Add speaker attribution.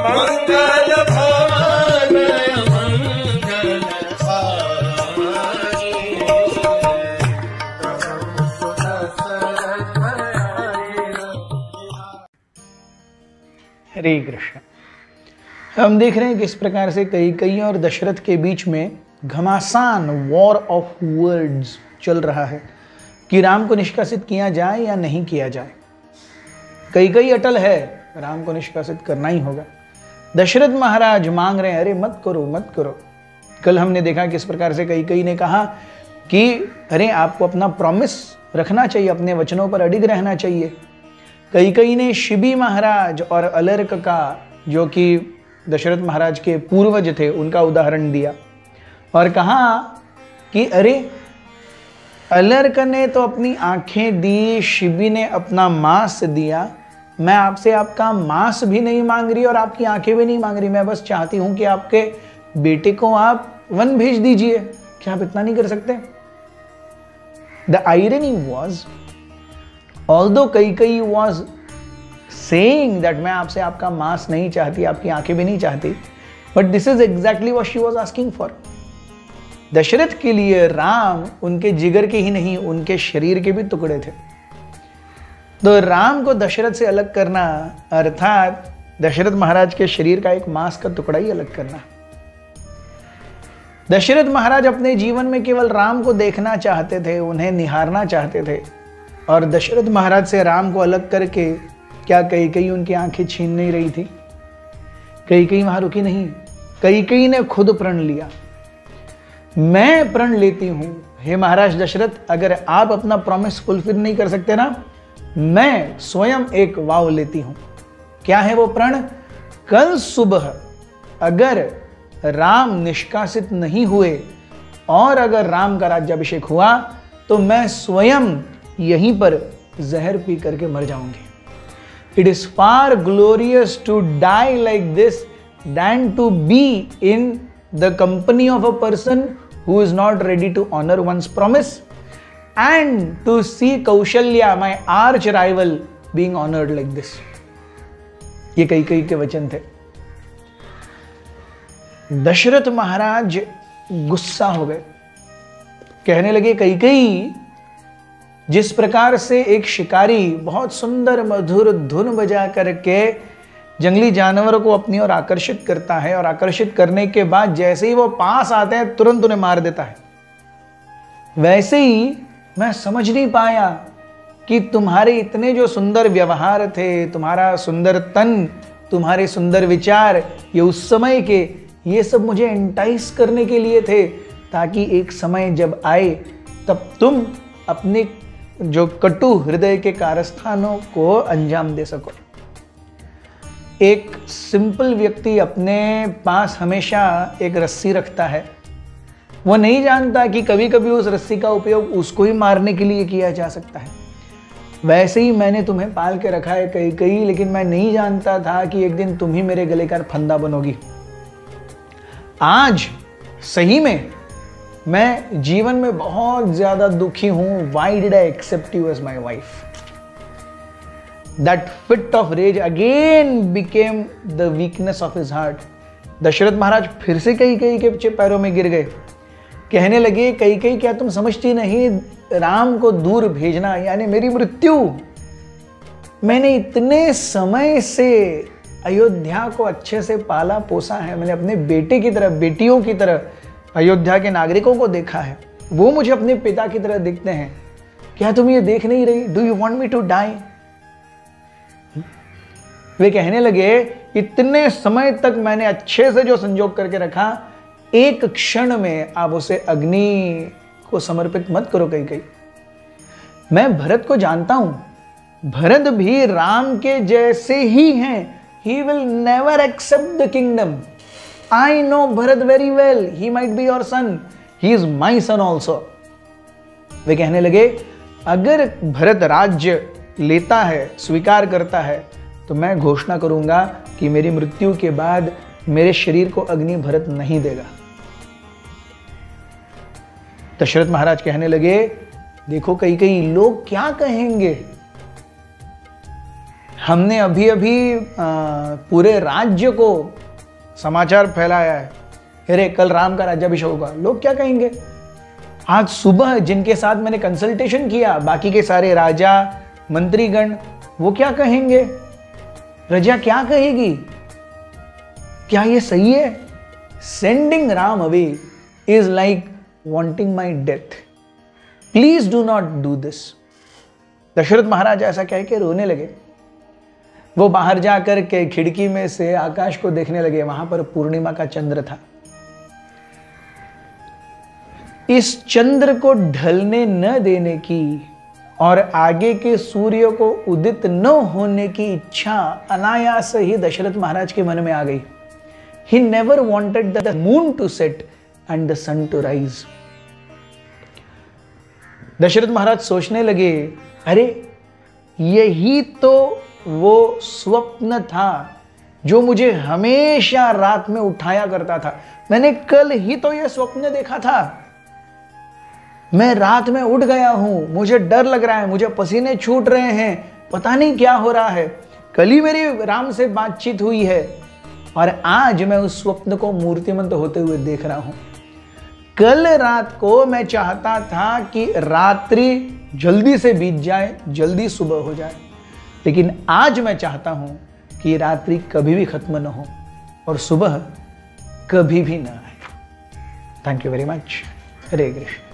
Speaker 1: मंगल भवन मंगल
Speaker 2: हरे कृष्ण। हम देख रहे हैं किस प्रकार से कैकेयी और दशरथ के बीच में घमासान वॉर ऑफ वर्ड्स चल रहा है कि राम को निष्कासित किया जाए या नहीं किया जाए। कैकेयी अटल है, राम को निष्कासित करना ही होगा। दशरथ महाराज मांग रहे हैं, अरे मत करो मत करो। कल हमने देखा किस प्रकार से कैकेयी ने कहा कि अरे आपको अपना प्रॉमिस रखना चाहिए, अपने वचनों पर अडिग रहना चाहिए। कैकेयी ने शिबी महाराज और अलर्क का, जो कि दशरथ महाराज के पूर्वज थे, उनका उदाहरण दिया और कहा कि अरे अलर्क ने तो अपनी आंखें दी, शिबी ने अपना मांस दिया, मैं आपसे आपका मांस भी नहीं मांग रही और आपकी आंखें भी नहीं मांग रही, मैं बस चाहती हूं कि आपके बेटे को आप वन भेज दीजिए। क्या आप इतना नहीं कर सकते? The irony was, although Kaikeyi was saying that मैं आपसे आपका मांस नहीं चाहती, आपकी आंखें भी नहीं चाहती, but this is exactly what she was asking for. Dasharath के लिए राम उनके जिगर के ही नहीं, उनके शरीर के भी टुकड़े थे। तो राम को दशरथ से अलग करना अर्थात दशरथ महाराज के शरीर का एक मांस का टुकड़ा ही अलग करना। दशरथ महाराज अपने जीवन में केवल राम को देखना चाहते थे, उन्हें निहारना चाहते थे, और दशरथ महाराज से राम को अलग करके क्या कैकेयी उनकी आंखें छीन नहीं रही थी? कैकेयी वहां रुकी नहीं। कैकेयी ने खुद प्रण लिया, मैं प्रण लेती हूं, हे महाराज दशरथ, अगर आप अपना प्रॉमिस फुलफिल नहीं कर सकते ना, मैं स्वयं एक वाव लेती हूं। क्या है वो प्रण? कल सुबह अगर राम निष्कासित नहीं हुए और अगर राम का राज्याभिषेक हुआ तो मैं स्वयं यहीं पर जहर पी करके मर जाऊंगी। It is far glorious to die like this than to be in the company of a person who is not ready to honor one's promise and to see Kaushalya, my arch rival, being honored like this. ये कैकेयी के वचन थे। दशरथ महाराज गुस्सा हो गए, कहने लगे कैकेयी, जिस प्रकार से एक शिकारी बहुत सुंदर मधुर धुन बजा करके जंगली जानवरों को अपनी ओर आकर्षित करता है और आकर्षित करने के बाद जैसे ही वो पास आते हैं तुरंत उन्हें मार देता है, वैसे ही मैं समझ नहीं पाया कि तुम्हारे इतने जो सुंदर व्यवहार थे, तुम्हारा सुंदर तन, तुम्हारे सुंदर विचार, ये उस समय के ये सब मुझे एंटाइस करने के लिए थे, ताकि एक समय जब आए तब तुम अपने जो कटु हृदय के कारस्थानों को अंजाम दे सको। एक सिंपल व्यक्ति अपने पास हमेशा एक रस्सी रखता है, वो नहीं जानता कि कभी कभी उस रस्सी का उपयोग उसको ही मारने के लिए किया जा सकता है। वैसे ही मैंने तुम्हें पाल के रखा है कैकेयी, लेकिन मैं नहीं जानता था कि एक दिन तुम ही मेरे गले का फंदा बनोगी। आज सही में मैं जीवन में बहुत ज्यादा दुखी हूं। Why did I accept you as my wife? That fit of rage again became the weakness of his heart. Dasharath महाराज फिर से कैकेयी के पैरों में गिर गए, कहने लगे कैकेयी, क्या तुम समझती नहीं, राम को दूर भेजना यानी मेरी मृत्यु। मैंने इतने समय से अयोध्या को अच्छे से पाला पोसा है, मैंने अपने बेटे की तरह, बेटियों की तरह अयोध्या के नागरिकों को देखा है, वो मुझे अपने पिता की तरह दिखते हैं। क्या तुम ये देख नहीं रही? Do you want me to die? वे कहने लगे, इतने समय तक मैंने अच्छे से जो संजोग करके रखा, एक क्षण में आप उसे अग्नि को समर्पित मत करो कैकेयी। मैं भरत को जानता हूं, भरत भी राम के जैसे ही हैं। He will never accept the kingdom. I know Bharat very well. He might be your son. He is my son also. वे कहने लगे, अगर भरत राज्य लेता है, स्वीकार करता है, तो मैं घोषणा करूंगा कि मेरी मृत्यु के बाद मेरे शरीर को अग्नि भरत नहीं देगा। दशरथ महाराज कहने लगे, देखो कैकेयी, लोग क्या कहेंगे? हमने अभी अभी पूरे राज्य को समाचार फैलाया है, अरे कल राम का राज्याभिषेक होगा। लोग क्या कहेंगे? आज सुबह जिनके साथ मैंने कंसल्टेशन किया, बाकी के सारे राजा मंत्रीगण, वो क्या कहेंगे? प्रजा क्या कहेगी? क्या ये सही है? Sending Ram away is like wanting my death, please do not do this. Dasharath Maharaj ऐसा कह के रोने लगे। वो बाहर जाकर के खिड़की में से आकाश को देखने लगे, वहां पर पूर्णिमा का चंद्र था। इस चंद्र को ढलने न देने की और आगे के सूर्य को उदित न होने की इच्छा अनायास ही दशरथ महाराज के मन में आ गई। He never wanted the moon to set and the sun to rise. Dasharath महाराज सोचने लगे, अरे यही तो वो स्वप्न था जो मुझे हमेशा रात में उठाया करता था। मैंने कल ही तो यह स्वप्न देखा था। मैं रात में उठ गया हूं, मुझे डर लग रहा है, मुझे पसीने छूट रहे हैं, पता नहीं क्या हो रहा है। कल ही मेरी राम से बातचीत हुई है और आज मैं उस स्वप्न को मूर्तिमंत होते हुए देख रहा हूं। कल रात को मैं चाहता था कि रात्रि जल्दी से बीत जाए, जल्दी सुबह हो जाए, लेकिन आज मैं चाहता हूं कि रात्रि कभी भी खत्म न हो और सुबह कभी भी न आए। Thank you very much. Hare Krishna.